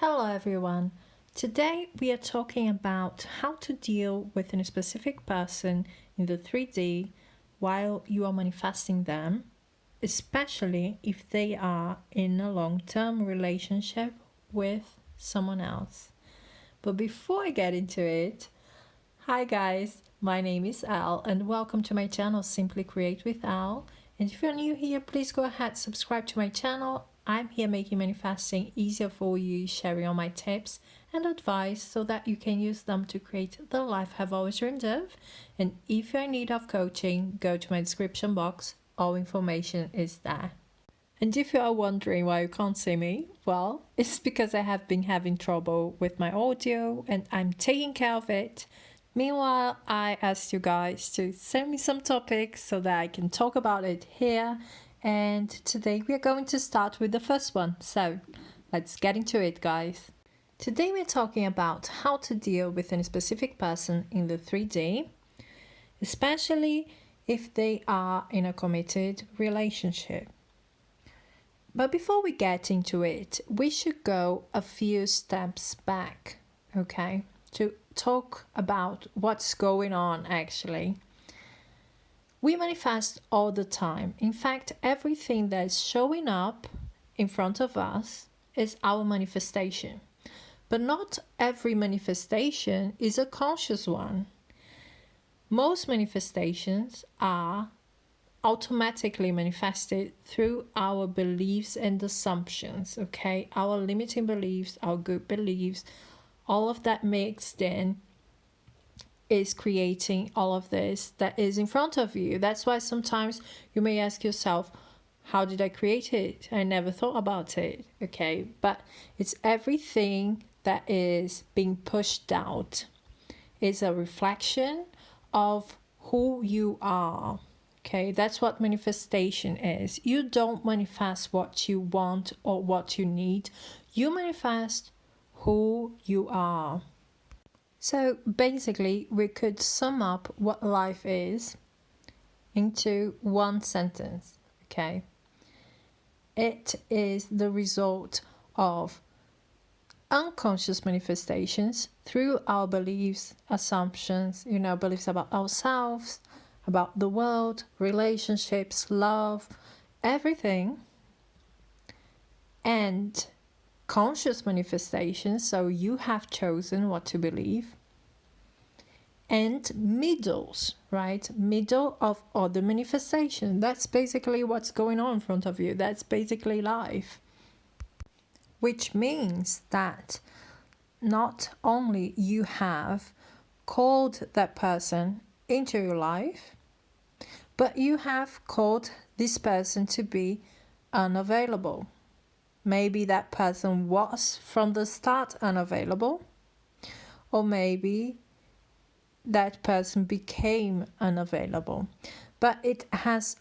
Hello everyone. Today we are talking about how to deal with a specific person in the 3D while you are manifesting them, especially if they are in a long-term relationship with someone else. But before I get into it, hi guys, my name is Al and welcome to my channel Simply Create with Al. And if you're new here, please go ahead, subscribe to my channel. I'm here making manifesting easier for you, sharing all my tips and advice so that you can use them to create the life I've always dreamed of. And if you're in need of coaching, go to my description box. All information is there. And if you are wondering why you can't see me, well, it's because I have been having trouble with my audio and I'm taking care of it. Meanwhile, I asked you guys to send me some topics so that I can talk about it here. And today we are going to start with the first one. So let's get into it, guys. Today we're talking about how to deal with a specific person in the 3D, especially if they are in a committed relationship. But before we get into it, we should go a few steps back, okay, to talk about what's going on actually. We manifest all the time. In fact, everything that is showing up in front of us is our manifestation. But not every manifestation is a conscious one. Most manifestations are automatically manifested through our beliefs and assumptions, okay? Our limiting beliefs, our good beliefs, all of that mixed in is creating all of this that is in front of you. That's why sometimes you may ask yourself, how did I create it? I never thought about it, okay? But it's everything that is being pushed out. It's a reflection of who you are, okay? That's what manifestation is. You don't manifest what you want or what you need. You manifest who you are. So basically, we could sum up what life is into one sentence, okay? It is the result of unconscious manifestations through our beliefs, assumptions, beliefs about ourselves, about the world, relationships, love, everything. And conscious manifestations, so you have chosen what to believe, and middles, right? Middle of other manifestation. That's basically what's going on in front of you. That's basically life. Which means that not only you have called that person into your life, but you have called this person to be unavailable. Maybe that person was from the start unavailable, or maybe that person became unavailable. But it has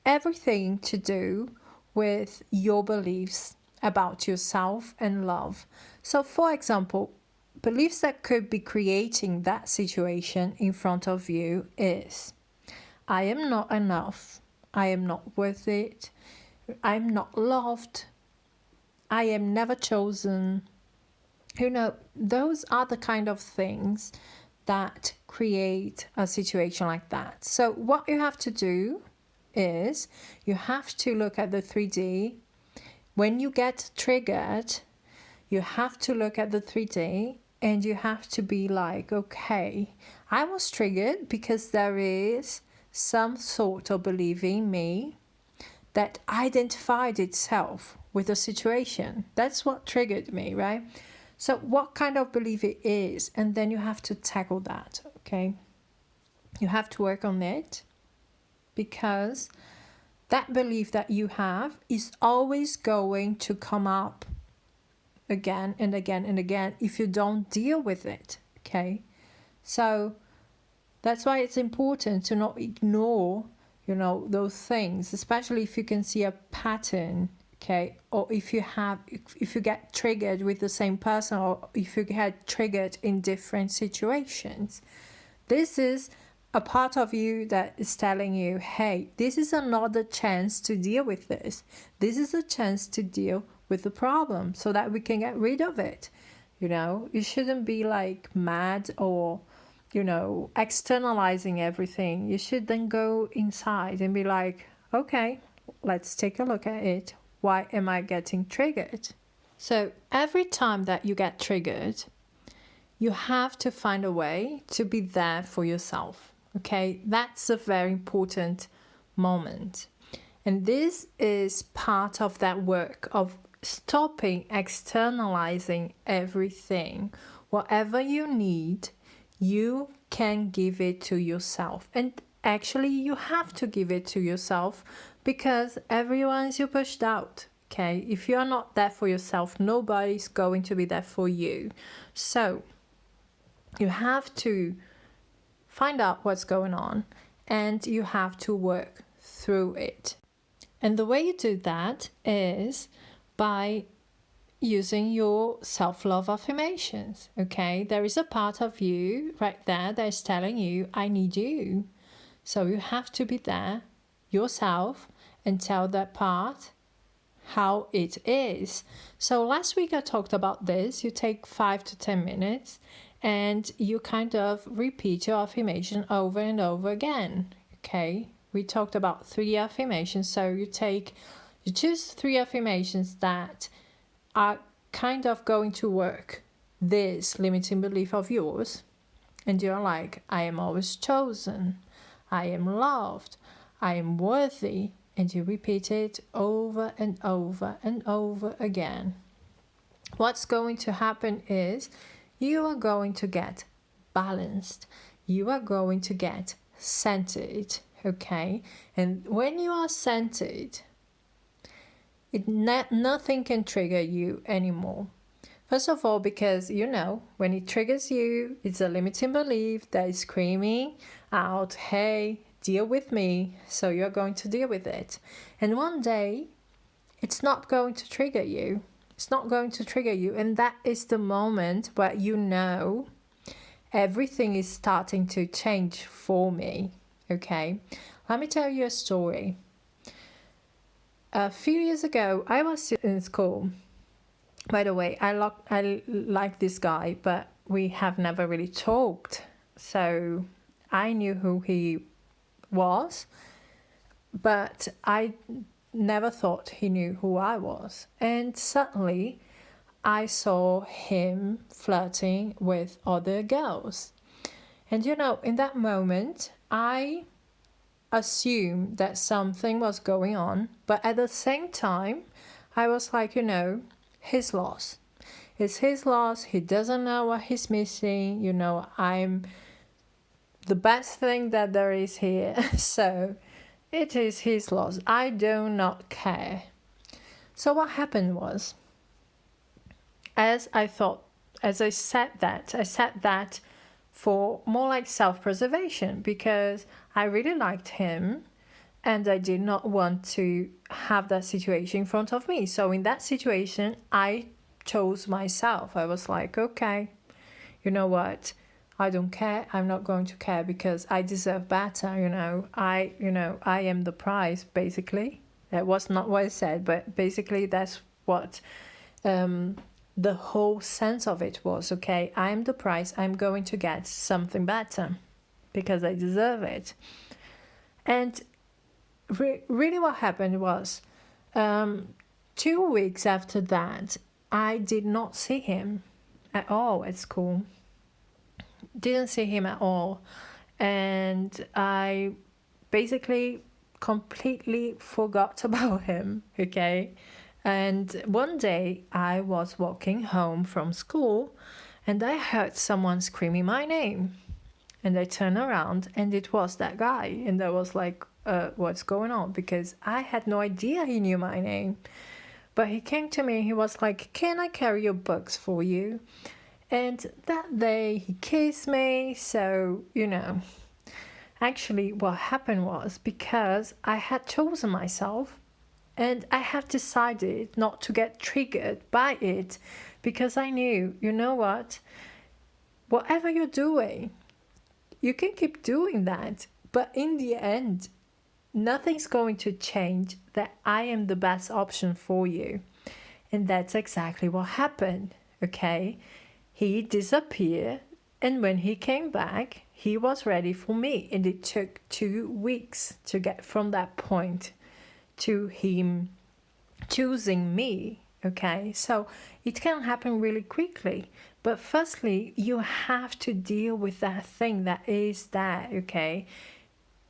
everything to do with your beliefs about yourself and love. So, for example, beliefs that could be creating that situation in front of you is, I am not enough, I am not worth it, I'm not loved, I am never chosen. Those are the kind of things that create a situation like that. So what you have to do is you have to look at the 3D. When you get triggered, you have to look at the 3D and you have to be like, okay, I was triggered because there is some sort of belief in me that identified itself with the situation. That's what triggered me, right? So what kind of belief it is, and then you have to tackle that, okay? You have to work on it because that belief that you have is always going to come up again and again and again if you don't deal with it, okay? So that's why it's important to not ignore those things, especially if you can see a pattern, okay? Or if you get triggered with the same person, or if you get triggered in different situations. This is a part of you that is telling you, hey, this is another chance to deal with this. This is a chance to deal with the problem so that we can get rid of it. You shouldn't be like mad or, externalizing everything. You should then go inside and be like, okay, let's take a look at it. Why am I getting triggered? So every time that you get triggered, you have to find a way to be there for yourself. Okay, that's a very important moment. And this is part of that work of stopping externalizing everything. Whatever you need, you can give it to yourself. And actually, you have to give it to yourself because everyone's you pushed out. Okay, if you're not there for yourself, nobody's going to be there for you. So you have to find out what's going on and you have to work through it. And the way you do that is by using your self-love affirmations, okay? There is a part of you right there that is telling you, I need you. So you have to be there yourself and tell that part how it is. So last week I talked about this. You take 5 to 10 minutes and you kind of repeat your affirmation over and over again, okay? We talked about 3 affirmations. So you choose 3 affirmations that are kind of going to work this limiting belief of yours. And you're like, I am always chosen. I am loved. I am worthy. And you repeat it over and over and over again. What's going to happen is you are going to get balanced. You are going to get centered, okay? And when you are centered, nothing can trigger you anymore. First of all, because when it triggers you, it's a limiting belief that is screaming out, hey, deal with me. So you're going to deal with it. And one day, it's not going to trigger you. It's not going to trigger you. And that is the moment where everything is starting to change for me. Okay? Let me tell you a story. A few years ago, I was in school. By the way, I like this guy, but we have never really talked. So I knew who he was, but I never thought he knew who I was. And suddenly, I saw him flirting with other girls. And in that moment, I assumed that something was going on, but at the same time, I was like, his loss. It's his loss. He doesn't know what he's missing. I'm the best thing that there is here. So it is his loss. I do not care. So what happened was, as I said that for more like self-preservation because I really liked him and I did not want to have that situation in front of me. So in that situation, I chose myself. I was like, okay, you know what? I don't care. I'm not going to care because I deserve better, I am the prize, basically. That was not what I said, but basically that's what the whole sense of it was, okay? I'm the prize. I'm going to get something better because I deserve it. And really what happened was 2 weeks after that, I did not see him at all at school. Didn't see him at all. And I basically completely forgot about him, okay? And one day I was walking home from school and I heard someone screaming my name. And I turned around and it was that guy. And I was like, what's going on? Because I had no idea he knew my name. But he came to me and he was like, can I carry your books for you? And that day he kissed me. So, actually what happened was because I had chosen myself and I have decided not to get triggered by it because I knew, whatever you're doing, you can keep doing that. But in the end, nothing's going to change that I am the best option for you. And that's exactly what happened, okay? He disappeared, and when he came back, he was ready for me. And it took 2 weeks to get from that point to him choosing me, okay? So it can happen really quickly. But firstly, you have to deal with that thing that is that, okay?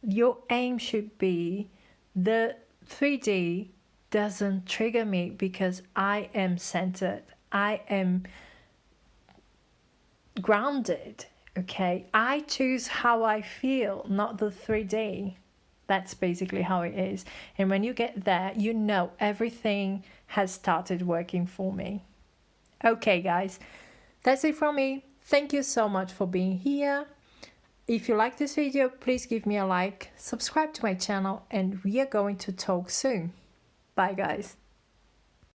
Your aim should be the 3D doesn't trigger me because I am centered. I am grounded, okay? I choose how I feel, not the 3D. That's basically how it is. And when you get there, you know everything has started working for me. Okay, guys, that's it from me. Thank you so much for being here. If you like this video, please give me a like, subscribe to my channel, and we are going to talk soon. Bye, guys.